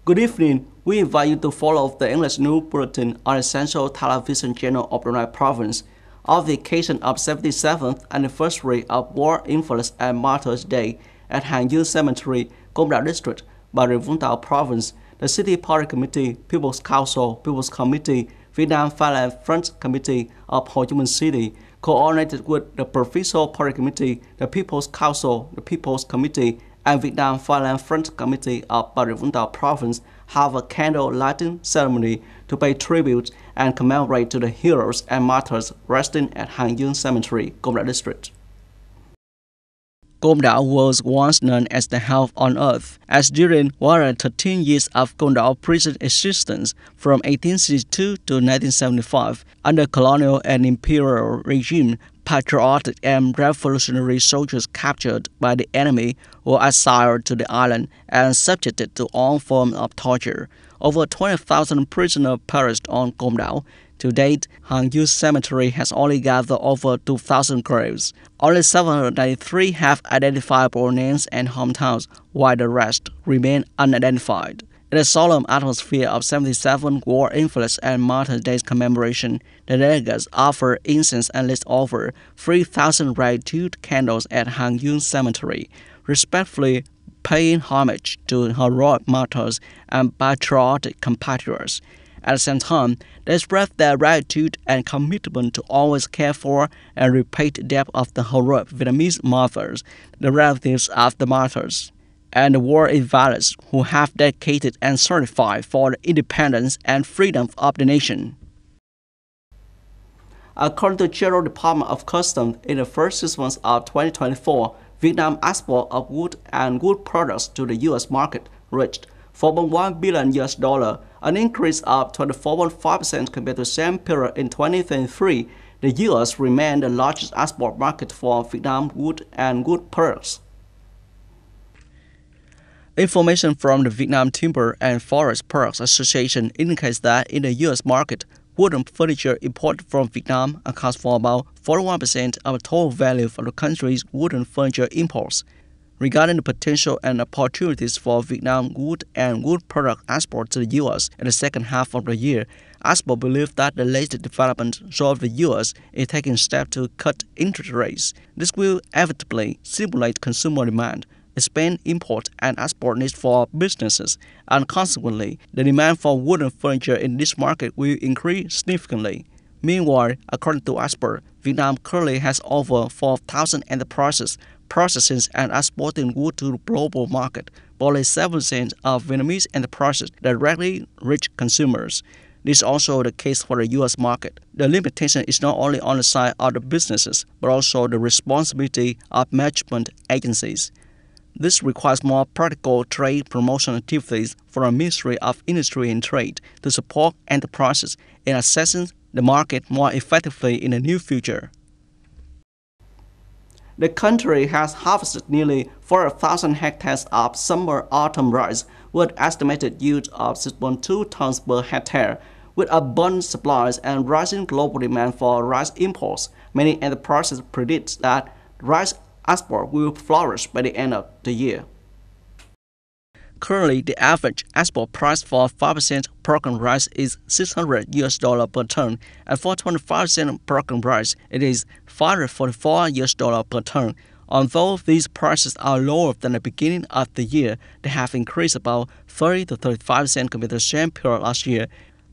Good evening. We invite you to follow the English News Bulletin on the Central Television Channel of Brunei Province on the occasion of 77th anniversary of War Influence and Martyrs Day at Hàng Dương Cemetery, Công Đảo District, Bà Rịa Vũng Tàu Province. The City Party Committee, People's Council, People's Committee, Vietnam Phalang Front Committee of Ho Chi Minh City, coordinated with the Provincial Party Committee, the People's Council, the People's Committee, and Vietnam Phalang Front Committee of Bà Rịa Vũng Tàu Province have a candle lighting ceremony to pay tribute and commemorate to the heroes and martyrs resting at Hàng Dương Cemetery, Công Đảo District. Công Đảo was once known as the Hell on Earth, as during 113 years of Công Đảo prison existence from 1862 to 1975, under colonial and imperial regime, patriotic and revolutionary soldiers captured by the enemy were exiled to the island and subjected to all forms of torture. Over 20,000 prisoners perished on Công Đảo. To date, Hàng Dương Cemetery has only gathered over 2,000 graves. Only 793 have identifiable names and hometowns, while the rest remain unidentified. In a solemn atmosphere of 77 War Influence and Martyrs Day commemoration, the delegates offer incense and lit over 3,000 red-tooth candles at Hàng Dương Cemetery, respectfully paying homage to heroic martyrs and patriotic compatriots. At the same time, they express their gratitude and commitment to always care for and repay the debt of the heroic Vietnamese martyrs, the relatives of the martyrs, and the war invalids who have dedicated and certified for the independence and freedom of the nation. According to the General Department of Customs, in the first 6 months of 2024, Vietnam's export of wood and wood products to the U.S. market reached $4.1 billion, an increase of 24.5% compared to the same period in 2023. The U.S. remained the largest export market for Vietnam wood and wood products. Information from the Vietnam Timber and Forest Products Association indicates that in the U.S. market, wooden furniture imported from Vietnam accounts for about 41% of the total value of the country's wooden furniture imports. Regarding the potential and opportunities for Vietnam wood and wood product export to the U.S. in the second half of the year, experts believe that the latest development shows the U.S. is taking steps to cut interest rates. This will inevitably stimulate consumer demand, expand import and export needs for businesses, and consequently, the demand for wooden furniture in this market will increase significantly. Meanwhile, according to experts, Vietnam currently has over 4,000 enterprises processing and exporting wood to the global market, but only 7% of Vietnamese enterprises directly reach consumers. This is also the case for the U.S. market. The limitation is not only on the side of the businesses, but also the responsibility of management agencies. This requires more practical trade promotion activities for the Ministry of Industry and Trade to support enterprises in accessing the market more effectively in the near future. The country has harvested nearly 4,000 hectares of summer-autumn rice with estimated yield of 6.2 tons per hectare. With abundant supplies and rising global demand for rice imports, many enterprises predict that rice export will flourish by the end of the year. Currently, the average export price for 5% broken rice is $600 per ton, and for 25% broken rice, it is $544 per ton. Although these prices are lower than the beginning of the year, they have increased about 30 to 35% compared to the same period last year.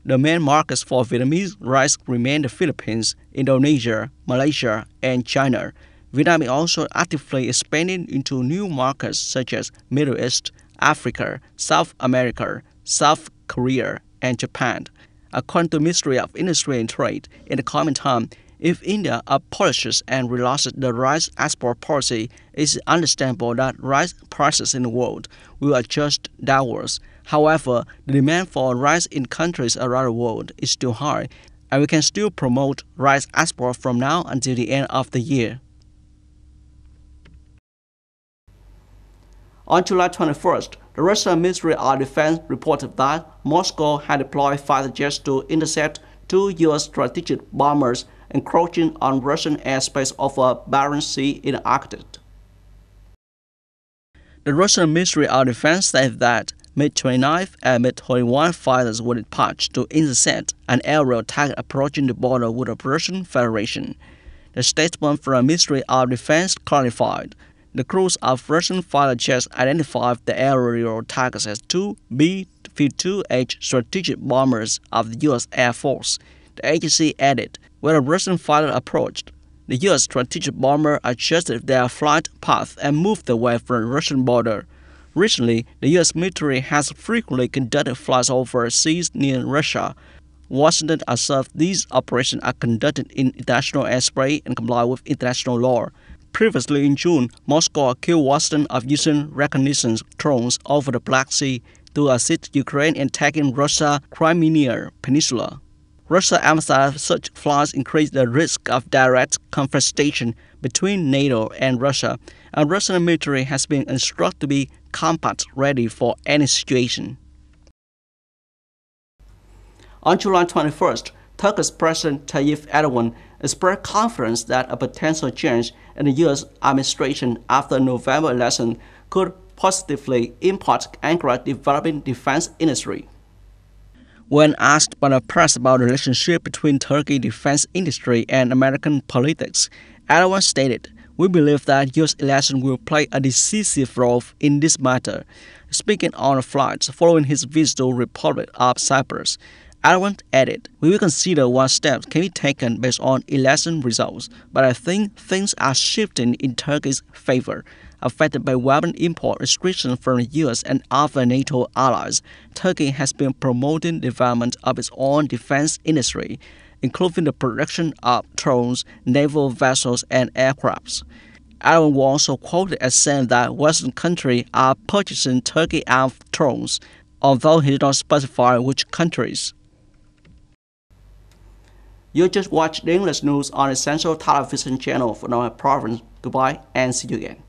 The main markets for Vietnamese rice remain the Philippines, Indonesia, Malaysia, and China. Vietnam is also actively expanding into new markets such as Middle East, Africa, South America, South Korea, and Japan. According to the Ministry of Industry and Trade, in the coming time, if India abolishes and relaxes the rice export policy, it is understandable that rice prices in the world will adjust downwards. However, the demand for rice in countries around the world is still high, and we can still promote rice export from now until the end of the year. On July 21st, The Russian Ministry of Defense reported that Moscow had deployed fighter jets to intercept two U.S. strategic bombers encroaching on Russian airspace over Barents Sea in the Arctic. The Russian Ministry of Defense said that MiG-29 and MiG-21 fighters were dispatched to intercept an aerial attack approaching the border with the Russian Federation. The statement from the Ministry of Defense clarified the crews of Russian fighter jets identified the aerial attackers as two B-52H strategic bombers of the U.S. Air Force. The agency added, when a Russian fighter approached, the U.S. strategic bomber adjusted their flight path and moved away from the Russian border. Recently, the U.S. military has frequently conducted flights over seas near Russia. Washington asserts these operations are conducted in international airspace and comply with international law. Previously in June, Moscow accused Washington of using reconnaissance drones over the Black Sea to assist Ukraine in attacking Russia's Crimea Peninsula. Russia emphasized such flights increase the risk of direct confrontation between NATO and Russia, and Russian military has been instructed to be combat ready for any situation. On July 21st, Turkish President Tayyip Erdogan expressed confidence that a potential change in the U.S. administration after the November election could positively impact Ankar's developing defense industry. When asked by the press about the relationship between Turkey's defense industry and American politics, Erdogan stated, "We believe that U.S. election will play a decisive role in this matter." Speaking on a flight following his visit to the Republic of Cyprus, Erdogan added, "We will consider what steps can be taken based on election results, but I think things are shifting in Turkey's favor." Affected by weapon import restrictions from the U.S. and other NATO allies, Turkey has been promoting the development of its own defense industry, including the production of drones, naval vessels, and aircrafts. Erdogan was also quoted as saying that Western countries are purchasing Turkey-armed drones, although he did not specify which countries. You just watched the English news on Essential Television channel for North Province. Goodbye and see you again.